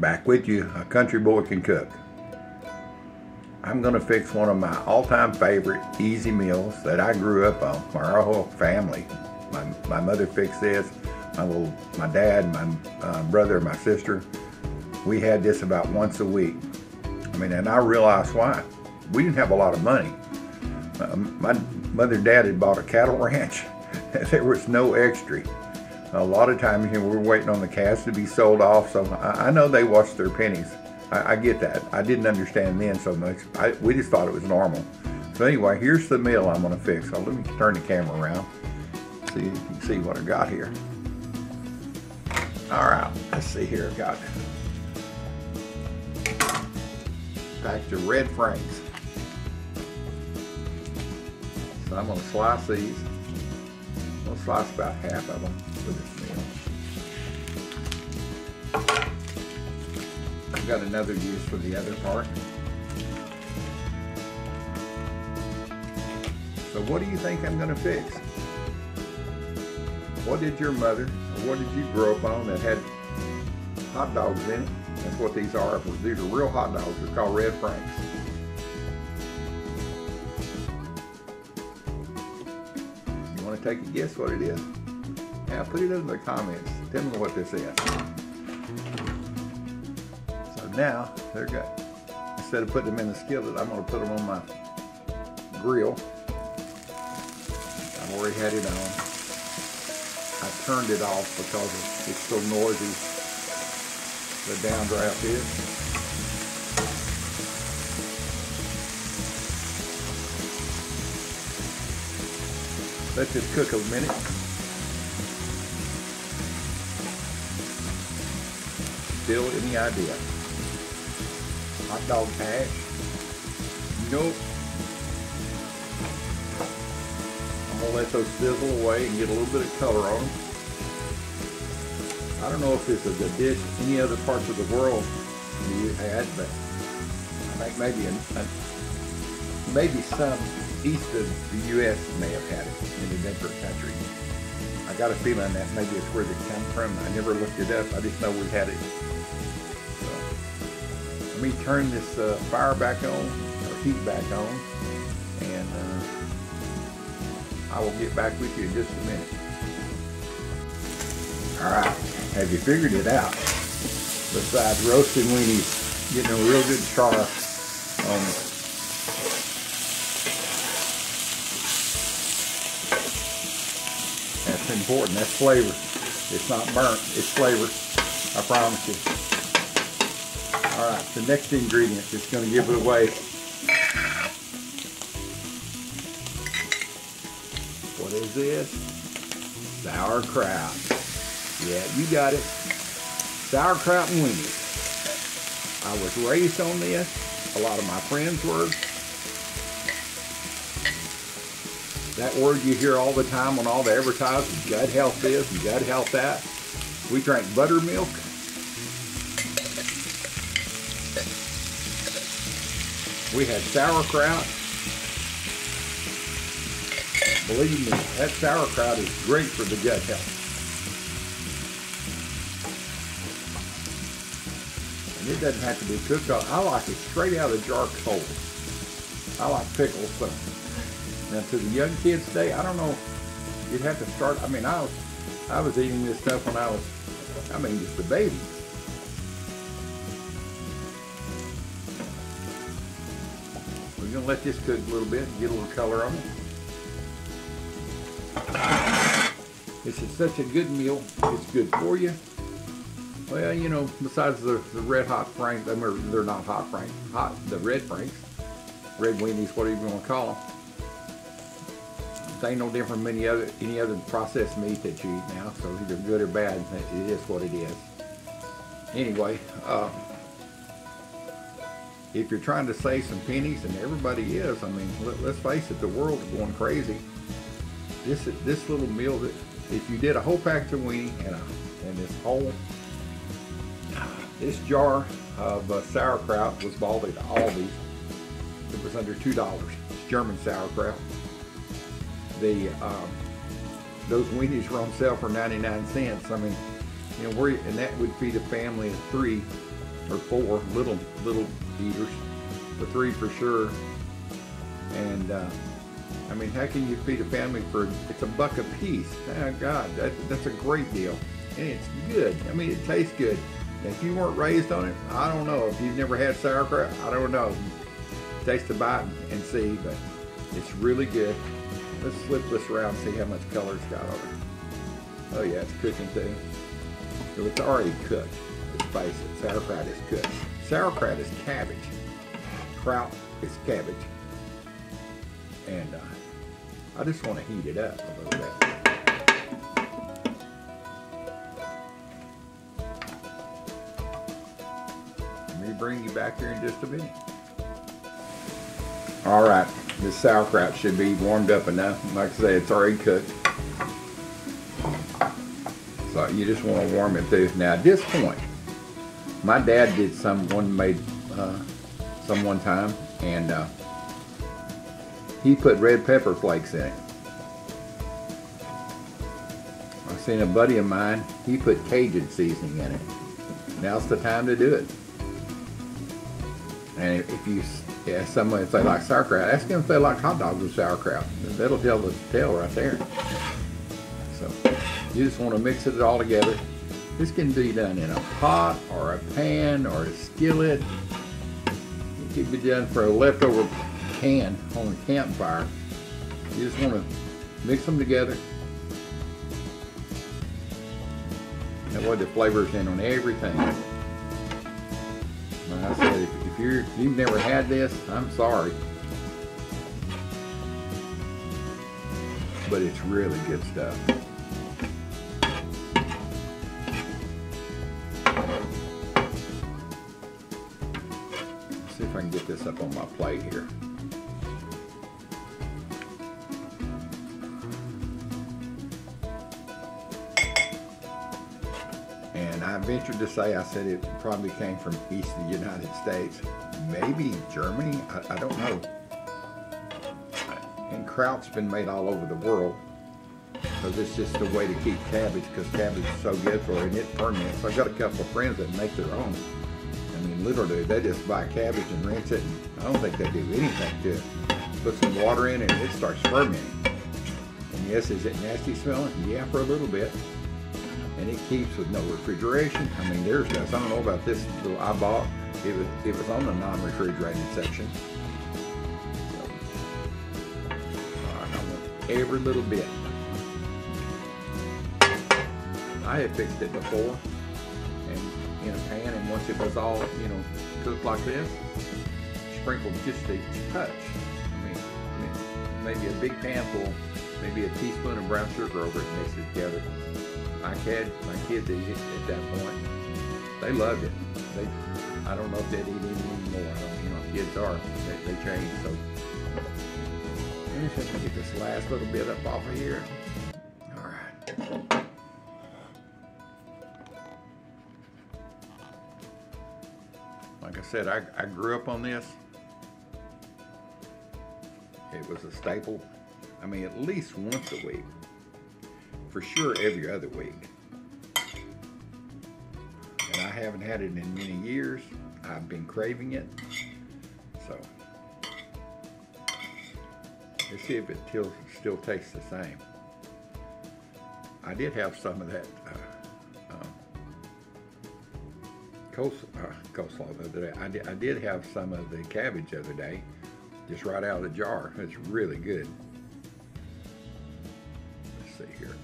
Back with you, a country boy can cook. I'm gonna fix one of my all-time favorite easy meals that I grew up on. Our whole family. My mother fixed this. My dad, my brother, my sister. We had this about once a week. I mean, and I realized why. We didn't have a lot of money. My mother and dad had bought a cattle ranch. There was no extra. A lot of times, we were waiting on the calves to be sold off, so I know they watched their pennies. I get that. I didn't understand then so much. We just thought it was normal. So anyway, here's the meal I'm going to fix. So let me turn the camera around so you can see what I got here. All right, let's see here. I got back to red franks. So I'm going to slice these. I'll slice about half of them for this meal. I've got another use for the other part. So what do you think I'm going to fix? What did your mother, or what did you grow up on that had hot dogs in it? That's what these are. These are real hot dogs. They're called red franks. You want to take a guess what it is? Now put it in the comments. Tell me what this is. So now they're good. Instead of putting them in the skillet, I'm going to put them on my grill. I've already had it on. I turned it off because it's so noisy. The downdraft is. Let this cook a minute. Still any idea? Hot dog hash? Nope. I'm gonna let those sizzle away and get a little bit of color on them. I don't know if this is a dish any other parts of the world you had, but I think maybe some east of the U.S. may have had it in a different country. I got a feeling that maybe it's where they come from. I never looked it up. I just know we had it. So, let me turn this fire back on, or heat back on, and I will get back with you in just a minute. All right, have you figured it out? Besides roasting weenies, getting a real good char on it. That's important. That's flavor. It's not burnt. It's flavor. I promise you. All right, the next ingredient is going to give it away. What is this? Sauerkraut. Yeah, you got it. Sauerkraut and weenies. I was raised on this. A lot of my friends were. That word you hear all the time on all the advertisements, gut health this and gut health that. We drank buttermilk. We had sauerkraut. Believe me, that sauerkraut is great for the gut health. And it doesn't have to be cooked on. I like it straight out of the jar cold. I like pickles, so. Now to the young kids today, I don't know, you'd have to start, I mean, I was eating this stuff when I was, just a baby. We're gonna let this cook a little bit and get a little color on it. This is such a good meal, it's good for you. Well, you know, besides the red hot franks, they're not hot franks, the red franks, red weenies, whatever you want to call them. They ain't no different from any other processed meat that you eat now, so either good or bad, it is what it is. Anyway, if you're trying to save some pennies, and everybody is, I mean, let's face it, the world's going crazy. This little meal, that if you did a whole pack of weenie and this jar of sauerkraut was bought at Aldi. It was under $2. It's German sauerkraut. Those weenies were on sale for 99 cents. I mean, you know, and that would feed a family of 3 or 4 little eaters, but 3 for sure. And I mean, how can you feed a family for, it's $1 a piece? Oh God, that's a great deal. And it's good. I mean, it tastes good. If you weren't raised on it, I don't know. If you've never had sauerkraut, I don't know. Taste a bite and see, but it's really good. Let's flip this around and see how much color it's got on it. Oh yeah, it's cooking too. So it's already cooked. Let's face it, sauerkraut is cooked. Sauerkraut is cabbage. Kraut is cabbage. And I just want to heat it up a little bit. Let me bring you back here in just a minute. All right, this sauerkraut should be warmed up enough. Like I say, it's already cooked. So you just want to warm it through. Now at this point, my dad did made some one time, and he put red pepper flakes in it. I seen a buddy of mine, he put Cajun seasoning in it. Now's the time to do it. And if you ask someone if they like sauerkraut, ask them if they like hot dogs with sauerkraut. That'll tell the tale right there. So you just want to mix it all together. This can be done in a pot or a pan or a skillet. It can be done for a leftover can on a campfire. You just want to mix them together. That way the flavor's in on everything. Like I said, if you've never had this, I'm sorry. But it's really good stuff. Let's see if I can get this up on my plate here. And I ventured to say, I said it probably came from east of the United States, maybe Germany, I don't know. And kraut's been made all over the world, because it's just a way to keep cabbage, because cabbage is so good for it and it ferments. I've got a couple of friends that make their own. I mean, literally, they just buy cabbage and rinse it, and I don't think they do anything to it. Put some water in it and it starts fermenting. And yes, is it nasty smelling? Yeah, for a little bit. And it keeps with no refrigeration. I mean, theirs does. I don't know about this little I bought. It was on the non-refrigerated section. So, I want every little bit. I had fixed it before, and in a pan, and once it was all, cooked like this, sprinkled just a touch. I mean, maybe a big pan full, maybe a teaspoon of brown sugar over it, and mix it together. My kids ate it at that point. They loved it. I don't know if they'd eat it anymore. Kids are. They change. So I'm just gonna get this last little bit up off of here. All right. Like I said, I grew up on this. It was a staple. I mean, at least once a week. For sure every other week. And I haven't had it in many years. I've been craving it. So let's see if it still tastes the same. I did have some of that coleslaw the other day. I did have some of the cabbage the other day, just right out of the jar. It's really good. Let's see here.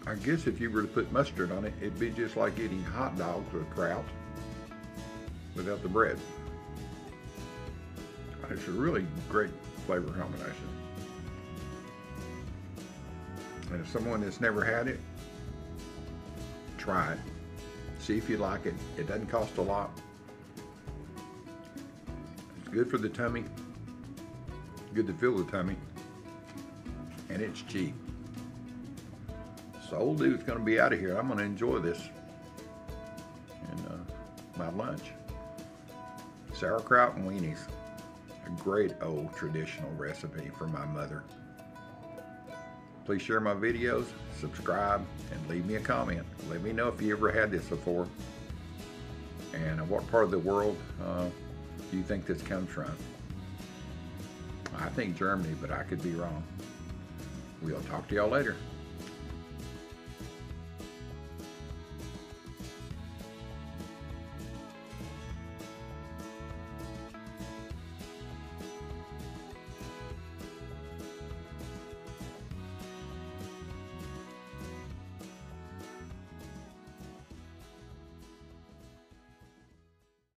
I guess if you were to put mustard on it, it'd be just like eating hot dogs with kraut without the bread. It's a really great flavor combination. And if someone that's never had it, try it. See if you like it. It doesn't cost a lot. It's good for the tummy. Good to fill the tummy. And it's cheap. So old dude's gonna be out of here. I'm gonna enjoy this. And my lunch. Sauerkraut and Weenies, a great old traditional recipe from my mother. Please share my videos, subscribe, and leave me a comment. Let me know if you ever had this before, and what part of the world do you think this comes from? I think Germany, but I could be wrong. We'll talk to y'all later.